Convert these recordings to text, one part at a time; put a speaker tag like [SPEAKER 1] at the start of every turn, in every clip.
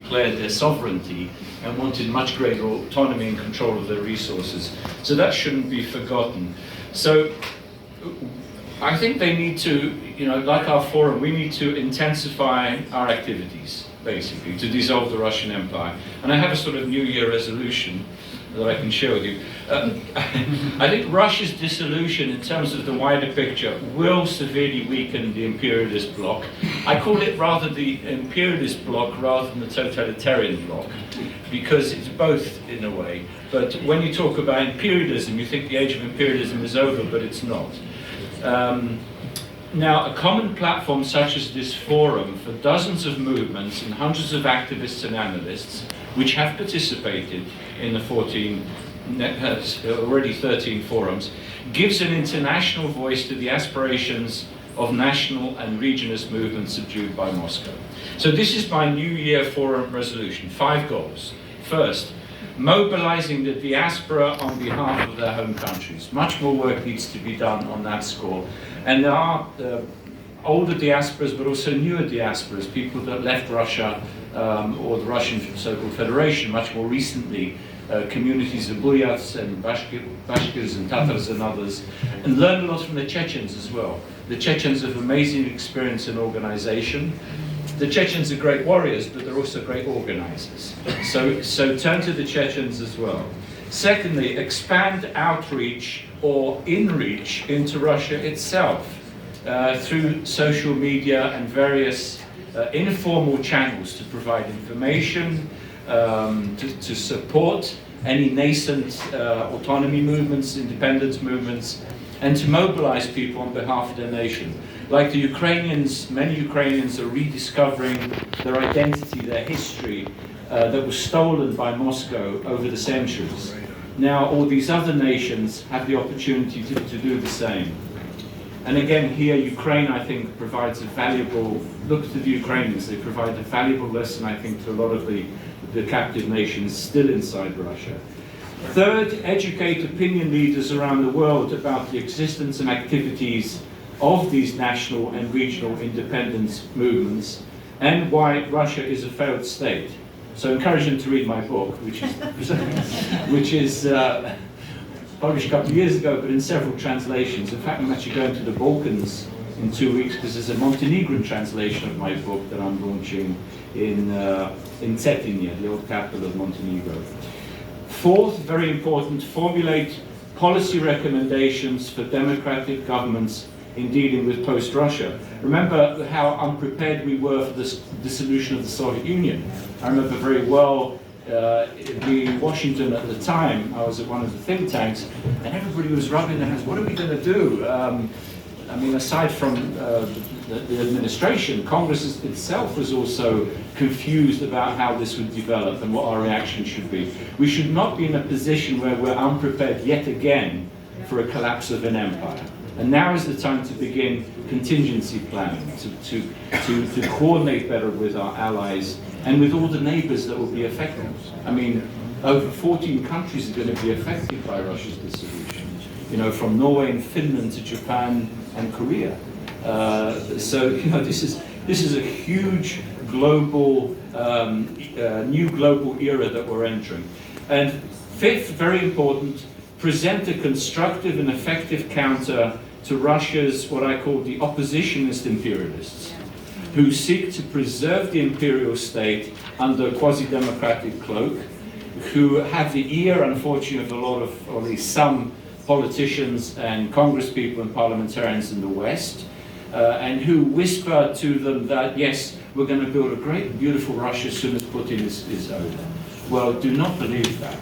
[SPEAKER 1] declared their sovereignty and wanted much greater autonomy and control of their resources. So that shouldn't be forgotten. So I think they need to, like our forum, we need to intensify our activities, basically, to dissolve the Russian Empire. And I have a sort of New Year resolution that I can share with you. I think Russia's dissolution in terms of the wider picture will severely weaken the imperialist bloc. I call it rather the imperialist bloc rather than the totalitarian bloc, because it's both in a way. But when you talk about imperialism, you think the age of imperialism is over, but it's not. Now, a common platform such as this forum for dozens of movements and hundreds of activists and analysts, which have participated in the already 13 forums, gives an international voice to the aspirations of national and regionalist movements subdued by Moscow. So this is my New Year Forum resolution, 5 goals. First, mobilizing the diaspora on behalf of their home countries. Much more work needs to be done on that score. And there are older diasporas, but also newer diasporas, people that left Russia or the Russian so-called Federation much more recently, communities of Buryats and Bashkirs and Tatars and others, and learn a lot from the Chechens as well. The Chechens have amazing experience in organization. The Chechens are great warriors, but they're also great organizers. So turn to the Chechens as well. Secondly, expand outreach or in-reach into Russia itself through social media and various informal channels to provide information, to support any nascent autonomy movements, independence movements, and to mobilize people on behalf of their nation. Like the Ukrainians, many Ukrainians are rediscovering their identity, their history that was stolen by Moscow over the centuries. Now all these other nations have the opportunity to do the same. And again, here Ukraine, I think, provides a valuable, look to the Ukrainians, they provide a valuable lesson, I think, to a lot of the captive nations still inside Russia. Third, educate opinion leaders around the world about the existence and activities of these national and regional independence movements and why Russia is a failed state. So encourage them to read my book, which is published a couple of years ago, but in several translations. In fact, I'm actually going to the Balkans in 2 weeks because there's a Montenegrin translation of my book that I'm launching in Cetinje, the old capital of Montenegro. Fourth, very important, formulate policy recommendations for democratic governments in dealing with post-Russia. Remember how unprepared we were for the dissolution of the Soviet Union. I remember very well being in Washington at the time. I was at one of the think tanks, and everybody was rubbing their hands. What are we going to do? I mean, aside from the administration, Congress itself was also confused about how this would develop and what our reaction should be. We should not be in a position where we're unprepared yet again for a collapse of an empire. And now is the time to begin contingency planning, to coordinate better with our allies and with all the neighbors that will be affected. I mean, over 14 countries are going to be affected by Russia's dissolution. From Norway and Finland to Japan and Korea. So this is a huge global, new global era that we're entering. And fifth, very important, present a constructive and effective counter to Russia's, what I call the oppositionist imperialists, who seek to preserve the imperial state under a quasi-democratic cloak, who have the ear, unfortunately, of a lot of, or at least some politicians and congresspeople and parliamentarians in the West, and who whisper to them that, yes, we're going to build a great, beautiful Russia as soon as Putin is over. Well, do not believe that.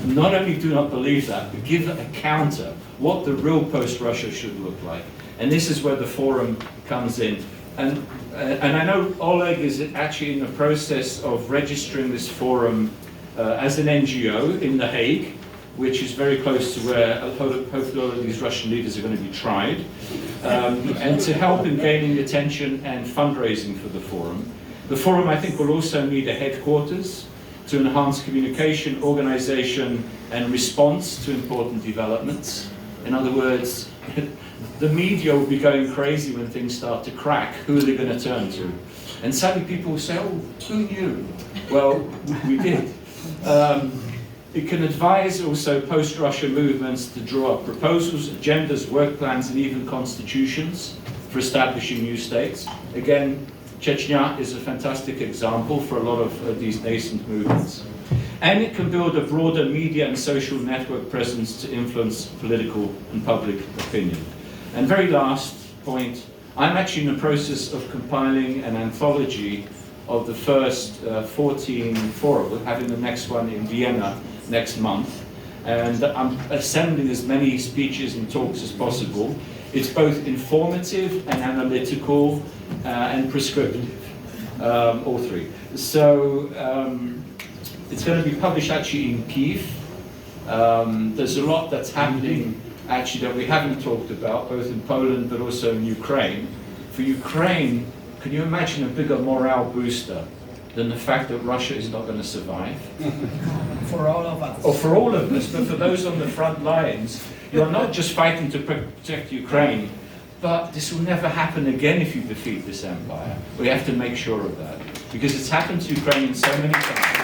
[SPEAKER 1] Not only do not believe that, but give a counter, what the real post-Russia should look like. And this is where the forum comes in. And I know Oleg is actually in the process of registering this forum as an NGO in The Hague, which is very close to where hopefully all of these Russian leaders are going to be tried, and to help in gaining attention and fundraising for the forum. The forum, I think, will also need a headquarters to enhance communication, organization, and response to important developments. In other words, the media will be going crazy when things start to crack. Who are they going to turn to? And suddenly people will say, oh, who knew? Well, we did. It can advise also post-Russia movements to draw up proposals, agendas, work plans, and even constitutions for establishing new states. Again, Chechnya is a fantastic example for a lot of these nascent movements. And it can build a broader media and social network presence to influence political and public opinion. And very last point, I'm actually in the process of compiling an anthology of the first 14 forums. We're having the next one in Vienna next month. And I'm assembling as many speeches and talks as possible. It's both informative and analytical and prescriptive, all three. So it's going to be published actually in Kyiv. There's a lot that's happening actually that we haven't talked about, both in Poland but also in Ukraine. For Ukraine, can you imagine a bigger morale booster than the fact that Russia is not going to survive?
[SPEAKER 2] For all of us.
[SPEAKER 1] Or for all of us, but for those on the front lines, you're not just fighting to protect Ukraine, but this will never happen again if you defeat this empire. We have to make sure of that, because it's happened to Ukraine so many times.